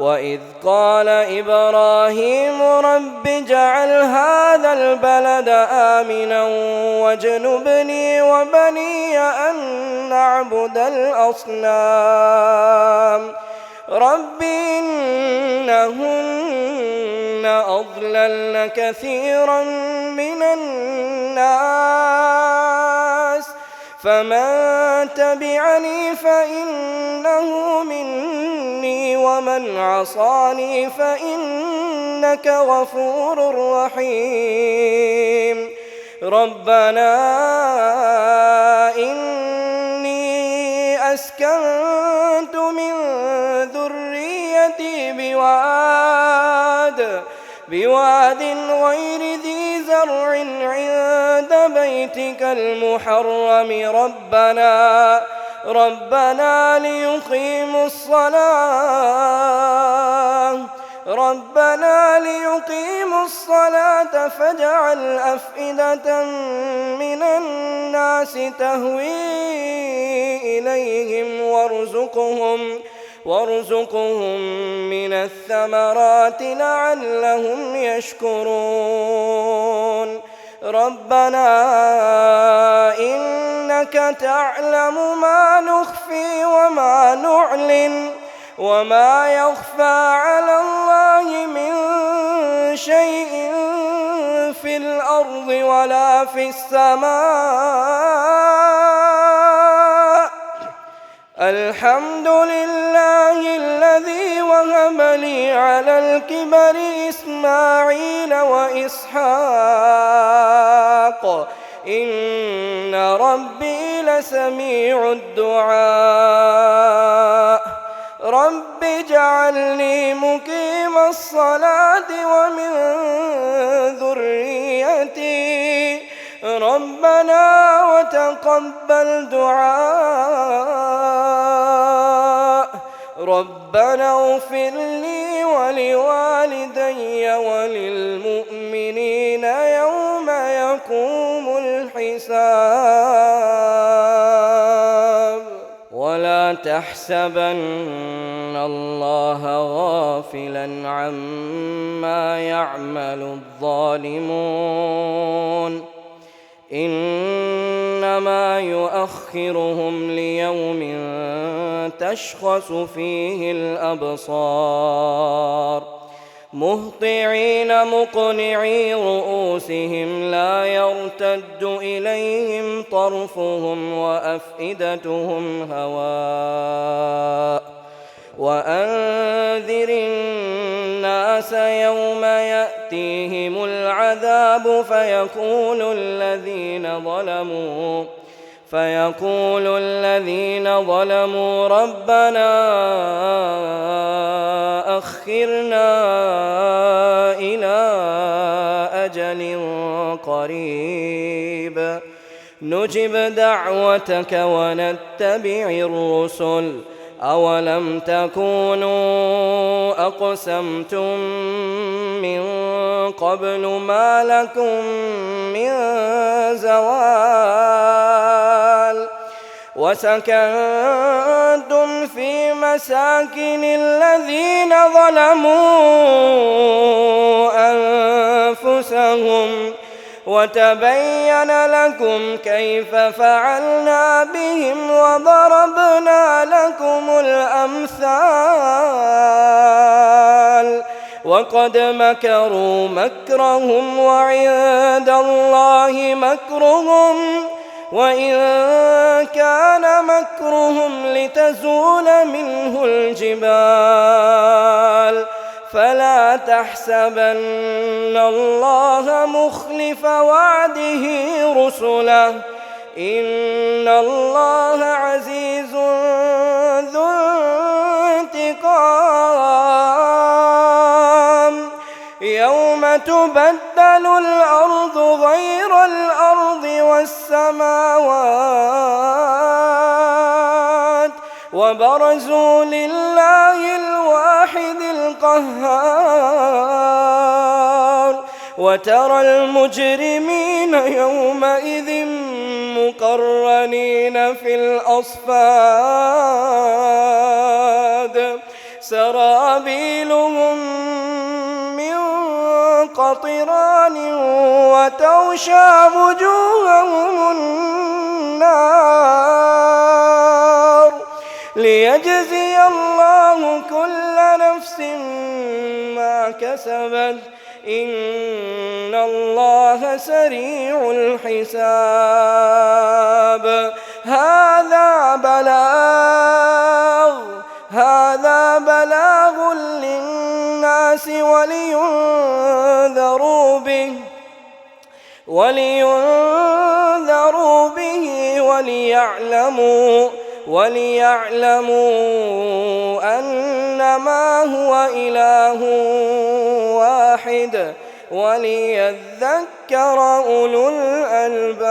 وإذ قال إبراهيم رب اجعل هذا البلد آمنا واجنبني وبني أن نعبد الأصنام رب إنهن أضللن كثيرا من الناس فمن تبعني فإنه مني ومن عصاني فإنك غفور رحيم ربنا إني أسكنت من ذريتي بواد غير ذي زرع عند بيتك المحرم ربنا ليقيموا الصلاة فاجعل أفئدة من الناس تهوي إليهم وارزقهم من الثمرات لعلهم يشكرون ربنا إنك تعلم ما نخفي وما نعلن وما يخفى على الله من شيء في الأرض ولا في السماء الحمد لله الذي وهب لي على الكبر إسماعيل وإسحاق إن ربي لسميع الدعاء رب اجعلني مقيم الصلاة ومن ذريتي ربنا وتقبل دعاء ربنا اغفر لي ولوالدي وللمؤمنين يوم يقوم الحساب ولا تحسبن الله غافلا عما يعمل الظالمون إنما يؤخرهم ليوم تشخص فيه الأبصار مهطعين مقنعي رؤوسهم لا يرتد إليهم طرفهم وأفئدتهم هواء وأنذر الناس يوم يأتيهم العذاب فيقول الذين ظلموا ربنا أخرنا إلى أجل قريب نجب دعوتك ونتبع الرسل أولم تكونوا أقسمتم من قبل ما لكم من زوال وسكنتم في مساكن الذين ظلموا أنفسهم وتبين لكم كيف فعلنا بهم وضربنا لكم الأمثال وقد مكروا مكرهم وعند الله مكرهم وإن كان مكرهم لتزول منه الجبال فلا تحسبن الله مخلف وعده رسله إن الله عزيز ذو انتقام يوم تبدل الأرض غير الأرض والسماوات وبرزوا لله الواحد القهار وترى المجرمين يومئذ مقرنين في الأصفاد سرابيلهم من قطران وتغشى وجوههم النار ليجزي الله كل نفس ما كسبت إن الله سريع الحساب. هذا بلاغ للناس ولينذروا به وليعلموا أنما هو إله واحد وليذكر أولو الألباب.